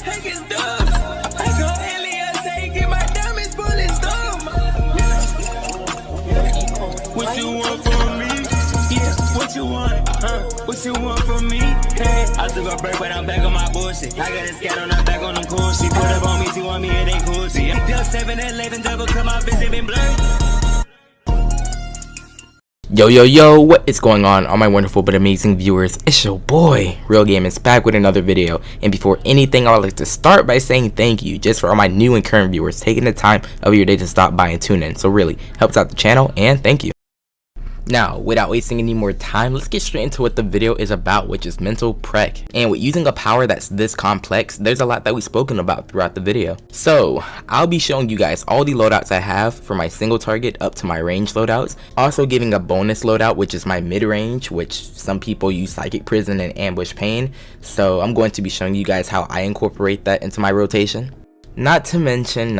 take his dubs. I go Elias, say get my diamonds full and stuff. What you want from me? Yeah, what you want? What you want from me? Hey, I took a break, but I'm back on my bullshit. I got a scat on her back on them cool. She put up on me, she want me, it ain't cool. She plus 7 and 11 double, come my vision been blurred. Yo, what is going on, all my wonderful but amazing viewers? It's your boy, Real Game is back with another video. And before anything, I would like to start by saying thank you just for all my new and current viewers taking the time of your day to stop by and tune in. So really, helps out the channel, and thank you. Now, without wasting any more time, let's get straight into what the video is about, which is mental PREC. And with using a power that's this complex, there's a lot that we've spoken about throughout the video. So, I'll be showing you guys all the loadouts I have for my single target up to my range loadouts. Also giving a bonus loadout, which is my mid-range, which some people use Psychic Prison and Ambush Pain. So, I'm going to be showing you guys how I incorporate that into my rotation. Not to mention,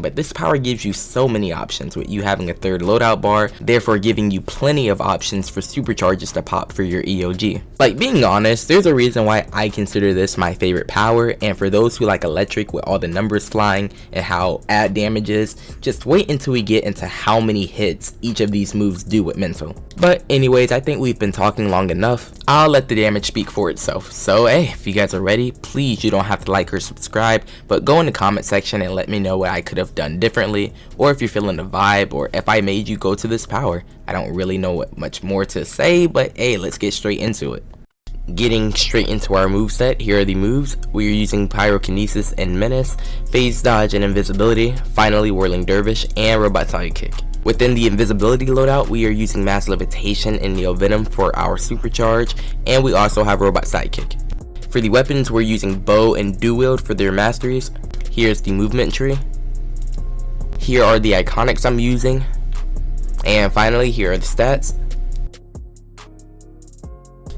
but this power gives you so many options with you having a third loadout bar, therefore giving you plenty of options for supercharges to pop for your EOG. Like, being honest, there's a reason why I consider this my favorite power, and for those who like electric with all the numbers flying and how add damage is, just wait until we get into how many hits each of these moves do with mental. But anyways, I think we've been talking long enough. I'll let the damage speak for itself. So hey, if you guys are ready, please, you don't have to like or subscribe, but go in the comment section and let me know what I could have done differently, or if you're feeling the vibe, or if I made you go to this power. I don't really know what much more to say, but hey, let's get straight into it. Getting straight into our moveset, here are the moves. We are using Pyrokinesis and Menace, Phase Dodge and Invisibility, finally Whirling Dervish, and Robot Sidekick. Within the invisibility loadout, we are using Mass Levitation and Neo Venom for our supercharge, and we also have Robot Sidekick. For the weapons, we're using Bow and Dual Wield for their masteries. Here's the movement tree. Here are the iconics I'm using. And finally, here are the stats.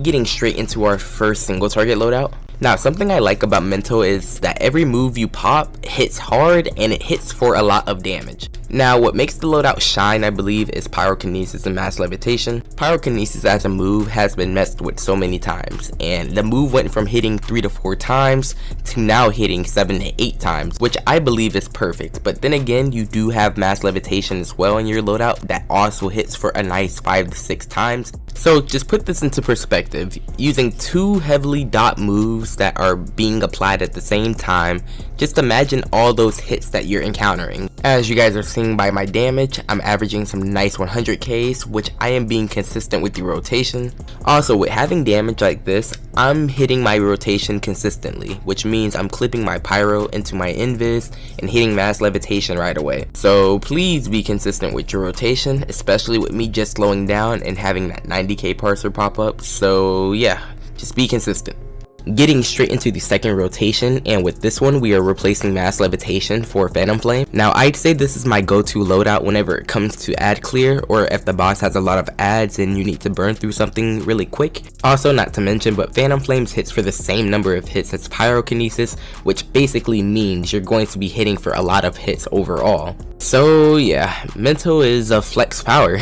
Getting straight into our first single target loadout. Now, something I like about mental is that every move you pop hits hard and it hits for a lot of damage. Now, what makes the loadout shine, I believe, is Pyrokinesis and Mass Levitation. Pyrokinesis as a move has been messed with so many times, and the move went from hitting 3 to 4 times to now hitting 7 to 8 times, which I believe is perfect. But then again, you do have Mass Levitation as well in your loadout that also hits for a nice 5 to 6 times. So just put this into perspective, using 2 heavily dot moves that are being applied at the same time, just imagine all those hits that you're encountering. As you guys are seeing by my damage, I'm averaging some nice 100Ks, which I am being consistent with the rotation. Also, with having damage like this, I'm hitting my rotation consistently, which means I'm clipping my pyro into my invis and hitting Mass Levitation right away. So please be consistent with your rotation, especially with me just slowing down and having that 90k parser pop up. So yeah, just be consistent. Getting straight into the second rotation, and with this one we are replacing Mass Levitation for Phantom Flame. Now, I'd say this is my go-to loadout whenever it comes to ad clear, or if the boss has a lot of ads and you need to burn through something really quick. Also, not to mention, but Phantom Flames hits for the same number of hits as Pyrokinesis, which basically means you're going to be hitting for a lot of hits overall. So yeah, mental is a flex power.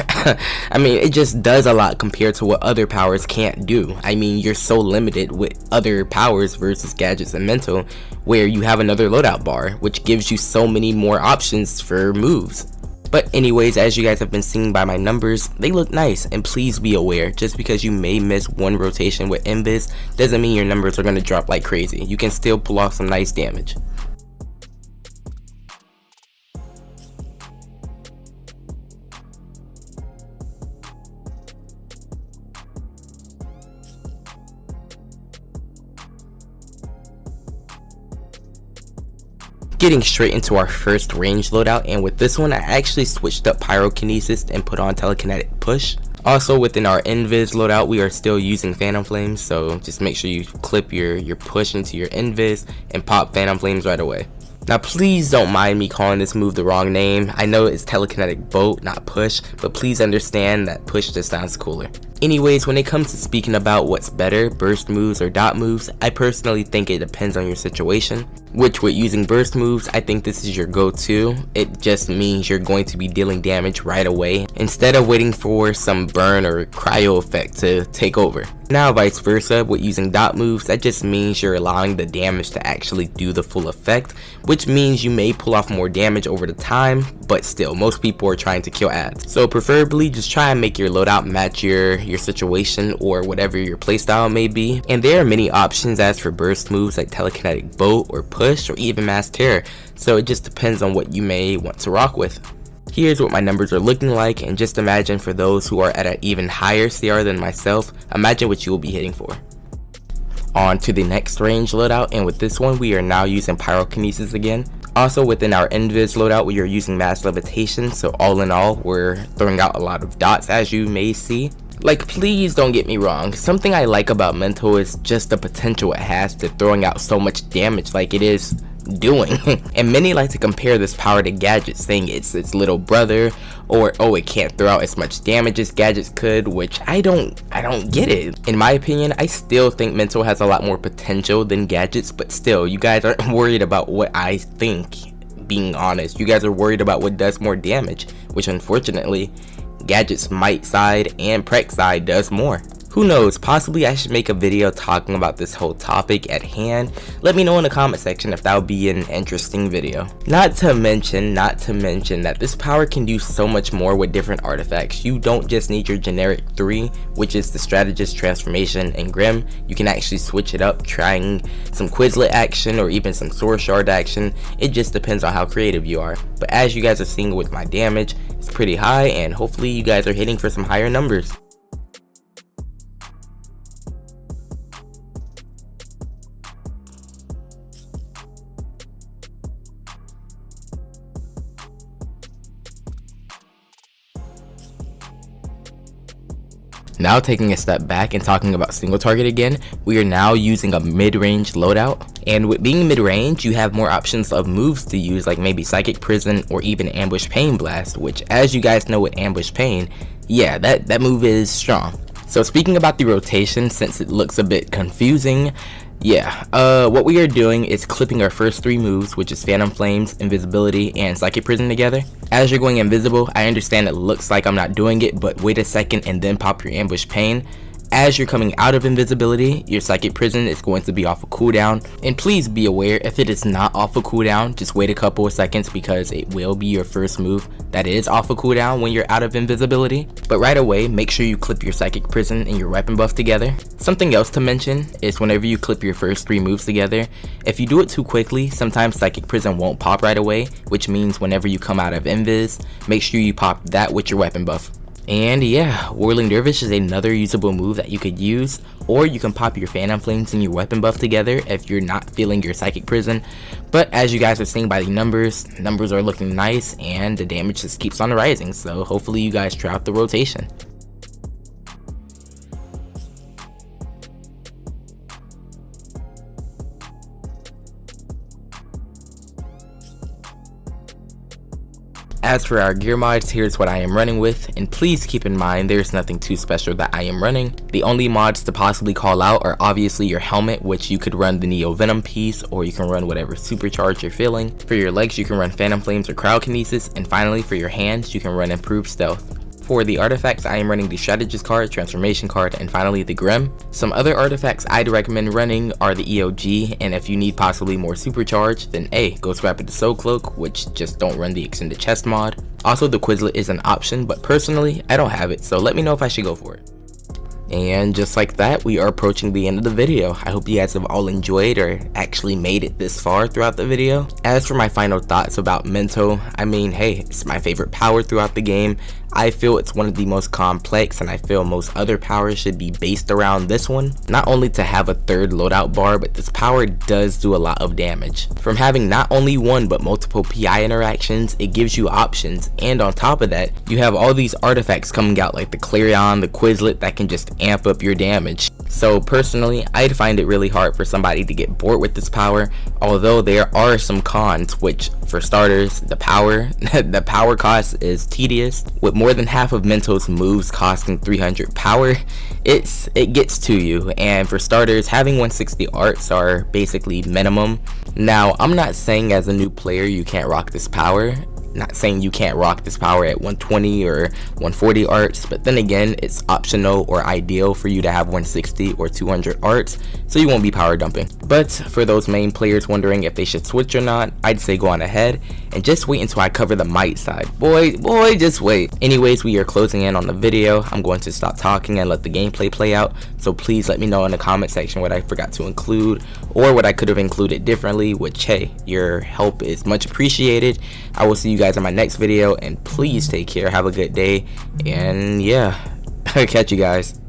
I mean, it just does a lot compared to what other powers can't do. I mean, you're so limited with other powers versus gadgets and mental, where you have another loadout bar, which gives you so many more options for moves. But anyways, as you guys have been seeing by my numbers, they look nice, and please be aware, just because you may miss one rotation with invis doesn't mean your numbers are going to drop like crazy. You can still pull off some nice damage. Getting straight into our first range loadout, and with this one I actually switched up Pyrokinesis and put on Telekinetic Push. Also, within our invis loadout we are still using Phantom Flames, so just make sure you clip your push into your invis and pop Phantom Flames right away. Now please don't mind me calling this move the wrong name. I know it's Telekinetic Bolt, not Push, but please understand that Push just sounds cooler. Anyways, when it comes to speaking about what's better, burst moves or dot moves, I personally think it depends on your situation. Which with using burst moves, I think this is your go-to. It just means you're going to be dealing damage right away instead of waiting for some burn or cryo effect to take over. Now vice versa, with using dot moves, that just means you're allowing the damage to actually do the full effect, which means you may pull off more damage over the time, but still, most people are trying to kill ads. So preferably just try and make your loadout match your situation or whatever your playstyle may be. And there are many options as for burst moves like telekinetic bolt or push or even mass terror, so it just depends on what you may want to rock with. Here's what my numbers are looking like, and just imagine for those who are at an even higher CR than myself, imagine what you will be hitting for. On to the next range loadout, and with this one we are now using pyrokinesis again. Also within our invis loadout we are using mass levitation, so all in all we're throwing out a lot of dots, as you may see. Like, please don't get me wrong, something I like about Mental is just the potential it has to throwing out so much damage like it is doing. And many like to compare this power to gadgets, saying it's its little brother, or oh, it can't throw out as much damage as gadgets could, which I don't get it. In my opinion, I still think Mental has a lot more potential than gadgets, but still, you guys aren't worried about what I think. Being honest, you guys are worried about what does more damage, which unfortunately gadgets might side and PREC side does more. Who knows, possibly I should make a video talking about this whole topic at hand. Let me know in the comment section if that would be an interesting video. Not to mention that this power can do so much more with different artifacts. You don't just need your generic 3, which is the strategist, transformation, and grim. You can actually switch it up, trying some Quizlet action or even some sword shard action. It just depends on how creative you are. But as you guys are seeing with my damage, it's pretty high, and hopefully you guys are hitting for some higher numbers. Now taking a step back and talking about single target again, we are now using a mid-range loadout. And with being mid-range, you have more options of moves to use, like maybe Psychic Prison or even Ambush Pain Blast, which as you guys know with Ambush Pain, yeah, that move is strong. So speaking about the rotation, since it looks a bit confusing, yeah, what we are doing is clipping our first 3 moves, which is Phantom Flames, Invisibility, and Psychic Prison together. As you're going invisible, I understand it looks like I'm not doing it, but wait a second and then pop your Ambush Pain. As you're coming out of invisibility, your Psychic Prison is going to be off a cooldown, and please be aware, if it is not off a cooldown, just wait a couple of seconds because it will be your first move that is off a cooldown when you're out of invisibility. But right away, make sure you clip your Psychic Prison and your weapon buff together. Something else to mention is whenever you clip your first 3 moves together, if you do it too quickly, sometimes Psychic Prison won't pop right away, which means whenever you come out of invis, make sure you pop that with your weapon buff. And yeah, Whirling Dervish is another usable move that you could use, or you can pop your Phantom Flames and your weapon buff together if you're not feeling your Psychic Prison. But as you guys are seeing by the numbers are looking nice and the damage just keeps on rising, so hopefully you guys try out the rotation. As for our gear mods, here's what I am running with, and please keep in mind there's nothing too special that I am running. The only mods to possibly call out are obviously your helmet, which you could run the Neo Venom piece, or you can run whatever supercharge you're feeling. For your legs you can run Phantom Flames or Cryokinesis, and finally for your hands you can run Improved Stealth. For the artifacts, I am running the Strategist card, Transformation card, and finally the Grim. Some other artifacts I'd recommend running are the EOG, and if you need possibly more supercharge, then go swap it to Soul Cloak, which just don't run the Extended Chest mod. Also, the Quizlet is an option, but personally, I don't have it, so let me know if I should go for it. And just like that, we are approaching the end of the video. I hope you guys have all enjoyed or actually made it this far throughout the video. As for my final thoughts about Mento, I mean, hey, it's my favorite power throughout the game. I feel it's one of the most complex, and I feel most other powers should be based around this one. Not only to have a 3rd loadout bar, but this power does do a lot of damage. From having not only one but multiple PI interactions, it gives you options, and on top of that, you have all these artifacts coming out like the Clarion, the Quizlet that can just amp up your damage. So personally, I'd find it really hard for somebody to get bored with this power, although there are some cons, which for starters, the power cost is tedious. With more than half of Mento's moves costing 300 power, it gets to you. And for starters, having 160 arts are basically minimum. Now, I'm not saying as a new player you can't rock this power. Not saying you can't rock this power at 120 or 140 arts, but then again, it's optional or ideal for you to have 160 or 200 arts, so you won't be power dumping. But for those main players wondering if they should switch or not, I'd say go on ahead and just wait until I cover the might side. Boy, just wait. Anyways, we are closing in on the video. I'm going to stop talking and let the gameplay play out, so please let me know in the comment section what I forgot to include or what I could have included differently, which, hey, your help is much appreciated. I will see you guys in my next video, and please take care, have a good day, and yeah, catch you guys.